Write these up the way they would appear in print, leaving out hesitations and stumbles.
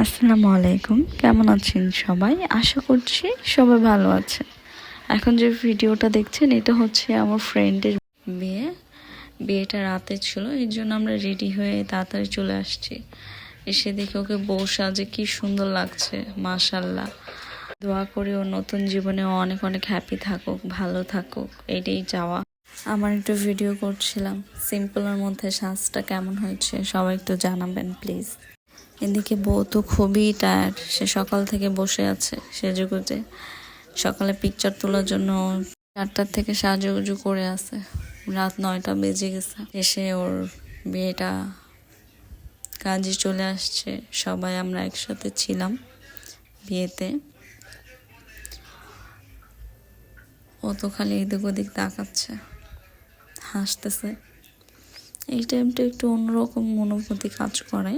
আসসালামু আলাইকুম, কেমন আছেন সবাই? আশা করছি সবাই ভালো আছে। এখন যে ভিডিওটা দেখছেন এটা হচ্ছে আমার ফ্রেন্ডের বিয়েটা রাতে ছিল, এই জন্য আমরা রেডি হয়ে তাড়াতাড়ি চলে আসছি। এসে দেখে ওকে বউ সাজে কি সুন্দর লাগছে, মাশাল্লাহ। দোয়া করি ও নতুন জীবনে অনেক অনেক হ্যাপি থাকুক, ভালো থাকুক, এটাই চাওয়া। আমার একটু ভিডিও করছিলাম, সিম্পলের মধ্যে সাজটা কেমন হয়েছে সবাই একটু জানাবেন প্লিজ। এদিকে বউ তো খুবই টায়ার্ড, সে সকাল থেকে বসে আছে সেজেগুজে। সকালে পিকচার তোলার জন্য 4টার থেকে সাজুগুজু করে আছে, রাত 9টা বেজে গেছে। এসে ওর বিয়েটা কাজে চলে আসছে, সবাই আমরা একসাথে ছিলাম বিয়েতে। ও তো খালি এদিক ওদিক তাকাচ্ছে, হাসতেছে। এই টাইমটা একটু অন্যরকম অনুভূতি কাজ করে,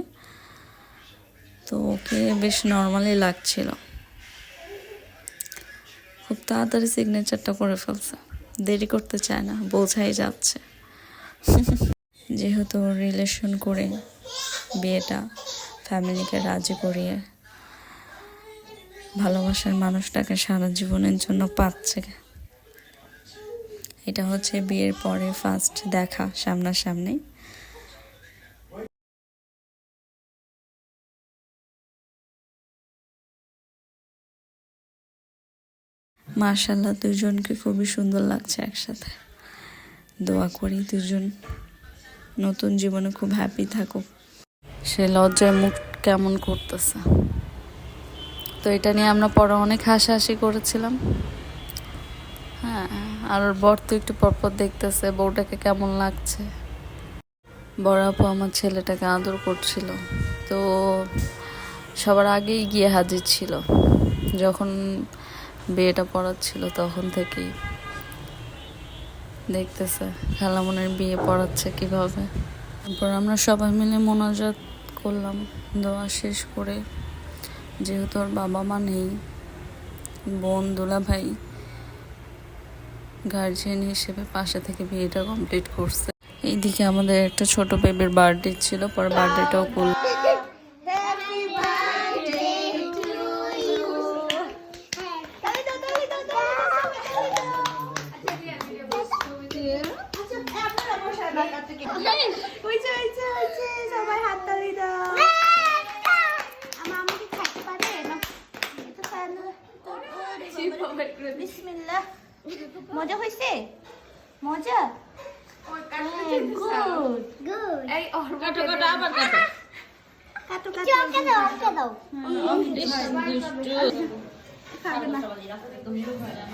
তো ওকে বেশ নর্মালি লাগছিল। খুব তাড়াতাড়ি সিগনেচারটা করে ফেলছে, দেরি করতে চায় না, বোঝাই যাচ্ছে। যেহেতু রিলেশন করে বিয়েটা ফ্যামিলিকে রাজি করিয়ে ভালোবাসার মানুষটাকে সারা জীবনের জন্য পাচ্ছে। এটা হচ্ছে বিয়ের পরে ফার্স্ট দেখা সামনাসামনি। মাশাআল্লাহ, দুজনকে খুবই সুন্দর লাগছে একসাথে। দোয়া করি দুজন নতুন জীবনে খুব হ্যাপি থাকুক। সে লজ্জায় মুখ কেমন করতেছে। তো এটা নিয়ে আমরা পরে অনেক হাসাহাসি করেছিলাম। হ্যাঁ, আর ওর বর তো একটু পরপর দেখতেছে বউটাকে কেমন লাগছে। বড় আপু আমার ছেলেটাকে আদর করছিল, তো সবার আগেই গিয়ে হাজির ছিল। যখন বিয়েটা পড়াচ্ছিল তখন থেকেই দেখতেছে খালামনের বিয়ে পড়াচ্ছে কিভাবে। তারপর আমরা সবাই মিলে মোনাজাত করলাম দোয়া শেষ করে। যেহেতু ওর বাবা মা নেই, বোন দুলা ভাই গার্জিয়ান হিসেবে পাশে থেকে বিয়েটা কমপ্লিট করছে। এইদিকে আমাদের একটা ছোট বেবির বার্থডে ছিল, পরে বার্থডেটাও করল। মজা হয়েছে? মজা?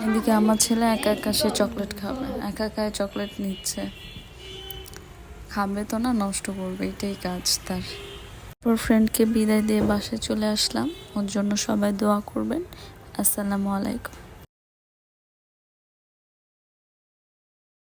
এদিকে আমার ছেলে একা একা সে চকলেট খাবে, একা একা চকলেট নিচ্ছে। খাবে তো না, নষ্ট করবে, এটাই কাজ তার। ওর ফ্রেন্ডকে বিদায় দিয়ে বাসায় চলে আসলাম। ওর জন্য সবাই দোয়া করবেন। আসসালামু আলাইকুম।